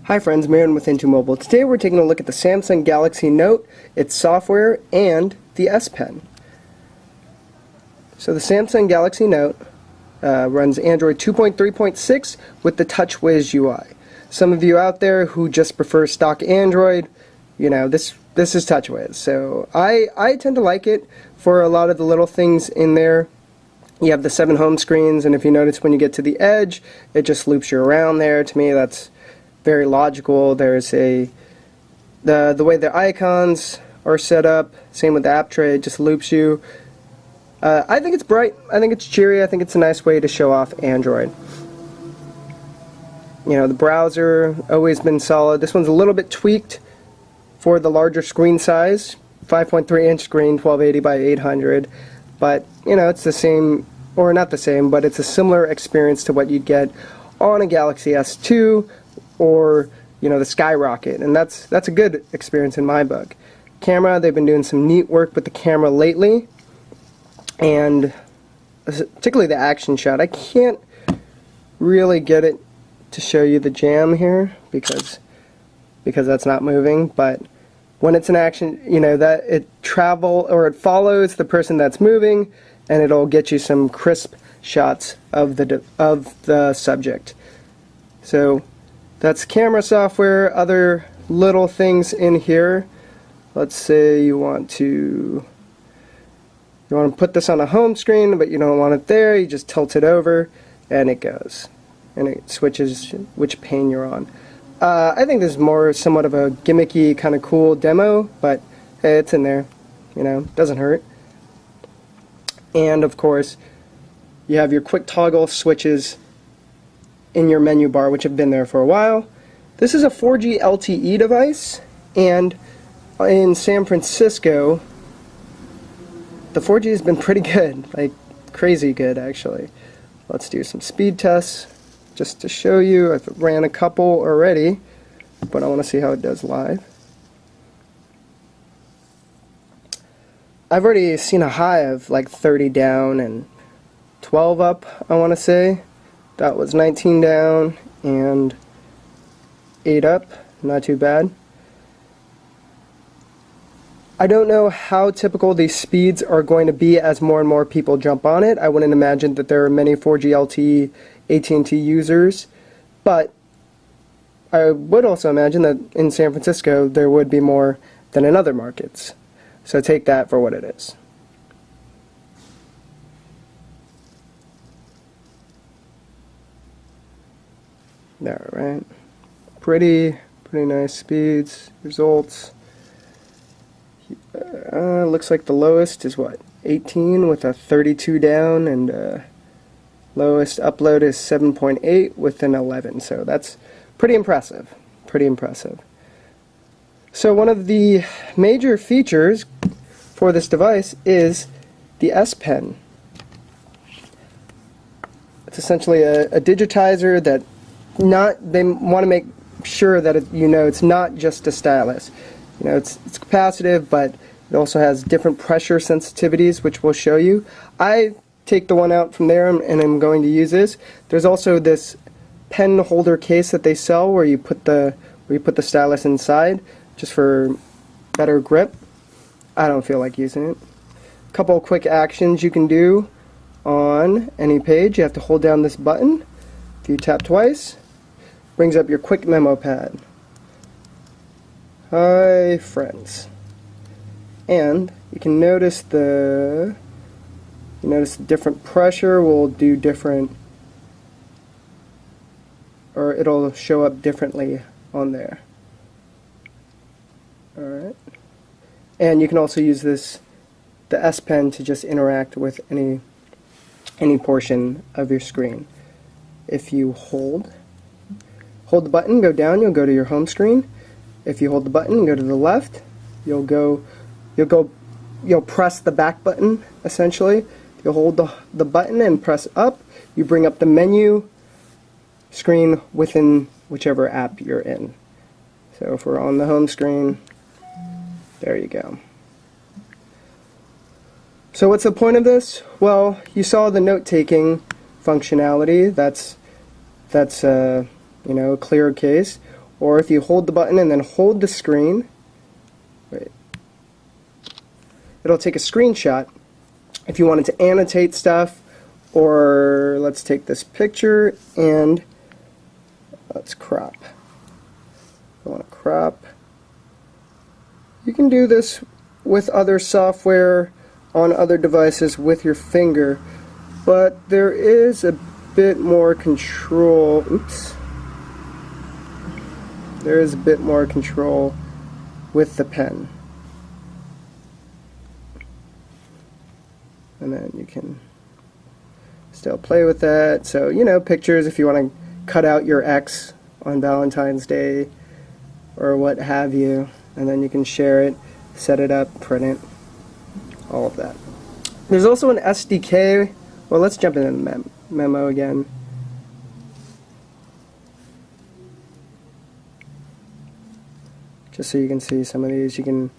Hi friends, Marion with Into Mobile. Today we're taking a look at the Samsung Galaxy Note, its software, and the S Pen. So the Samsung Galaxy Note runs Android 2.3.6 with the TouchWiz UI. Some of you out there who just prefer stock Android, you know, this is TouchWiz. So I tend to like it for a lot of the little things in there. You have the 7 home screens, and if you notice when you get to the edge, it just loops you around there. To me, that's very logical. There's the way the icons are set up, same with the app tray, it just loops you. I think it's bright, I think it's cheery, I think it's a nice way to show off Android. You know, the browser, always been solid. This one's a little bit tweaked for the larger screen size, 5.3-inch screen, 1280 by 800, but you know, it's the same, or not the same, but it's a similar experience to what you'd get on a Galaxy S2 or, you know, the Skyrocket, and that's a good experience in my book. Camera, they've been doing some neat work with the camera lately, and particularly the action shot. I can't really get it to show you the jam here because that's not moving, but when it's an action, you know, that it follows the person that's moving, and it'll get you some crisp shots of the subject. So that's camera software. Other little things in here. Let's say you want to put this on a home screen, but you don't want it there. You just tilt it over, and it goes, and it switches which pane you're on. I think this is more somewhat of a gimmicky, kind of cool demo, but hey, it's in there. You know, doesn't hurt. And of course, you have your quick toggle switches in your menu bar, which have been there for a while. This is a 4G LTE device, and in San Francisco, the 4G has been pretty good, like crazy good actually. Let's do some speed tests just to show you. I've ran a couple already, but I want to see how it does live. I've already seen a high of like 30 down and 12 up, I want to say. That was 19 down and 8 up, not too bad. I don't know how typical these speeds are going to be as more and more people jump on it. I wouldn't imagine that there are many 4G LTE AT&T users, but I would also imagine that in San Francisco there would be more than in other markets. So take that for what it is. There, right? Pretty nice speeds, results. Looks like the lowest is what, 18 with a 32 down, and lowest upload is 7.8 with an 11. So that's pretty impressive. Pretty impressive. So one of the major features for this device is the S Pen. It's essentially a digitizer that they want to make sure that it's not just a stylus. You know, it's capacitive, but it also has different pressure sensitivities, which we'll show you. I take the one out from there, and I'm going to use this. There's also this pen holder case that they sell where you put the stylus inside, just for better grip. I don't feel like using it. A couple of quick actions you can do on any page. You have to hold down this button. If you tap twice, brings up your quick memo pad. Hi friends. And you can notice the different pressure will do different, or it'll show up differently on there. Alright. And you can also use the S Pen to just interact with any portion of your screen. If you hold the button, go down, you'll go to your home screen. If you hold the button, go to the left, you'll press the back button, essentially. You'll hold the button and press up. You bring up the menu screen within whichever app you're in. So if we're on the home screen, there you go. So what's the point of this? Well, you saw the note-taking functionality. That's a clear case. or if you hold the button and then hold the screen, wait, it'll take a screenshot. If you wanted to annotate stuff, or let's take this picture and let's crop. I want to crop. You can do this with other software on other devices with your finger, but there is a bit more control. Oops. There is a bit more control with the pen. And then you can still play with that. So, you know, pictures, if you want to cut out your ex on Valentine's Day or what have you, and then you can share it, set it up, print it, all of that. There's also an SDK. Well, let's jump into the memo again. Just so you can see some of these. You can,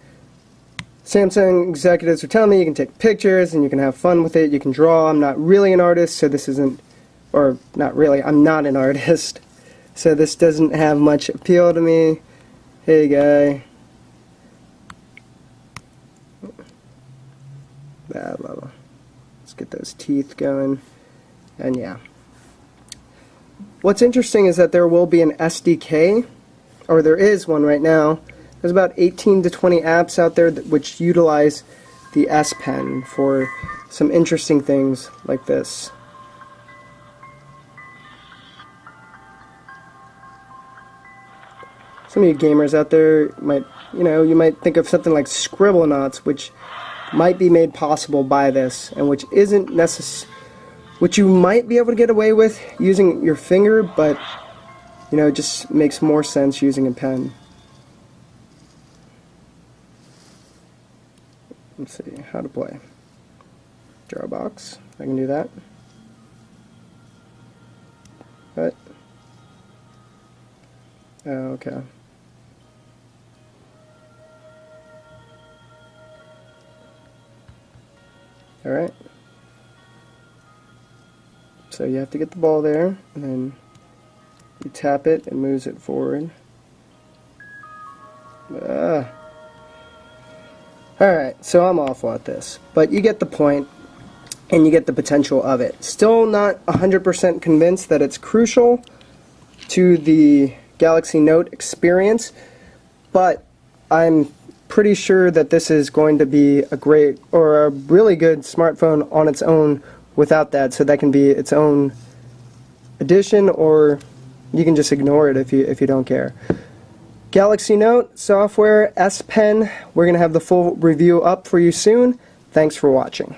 Samsung executives are telling me you can take pictures and you can have fun with it. You can draw. I'm not really an artist, so this isn't, or not really, I'm not an artist, so this doesn't have much appeal to me. Hey guy. Let's get those teeth going. And yeah. What's interesting is that there will be an SDK, or there is one right now. There's about 18 to 20 apps out there which utilize the S Pen for some interesting things like this. Some of you gamers out there might, you might think of something like Scribblenauts, which might be made possible by this, and which isn't which you might be able to get away with using your finger, but it just makes more sense using a pen. Let's see how to play. Draw a box. I can do that. What? Oh, okay. Alright. So you have to get the ball there, and then you tap it, it moves it forward. Alright, so I'm awful at this, but you get the point, and you get the potential of it. Still not 100% convinced that it's crucial to the Galaxy Note experience, but I'm pretty sure that this is going to be a great, or a really good smartphone on its own without that, so that can be its own addition, or you can just ignore it if you don't care. Galaxy Note software, S Pen, we're going to have the full review up for you soon. Thanks for watching.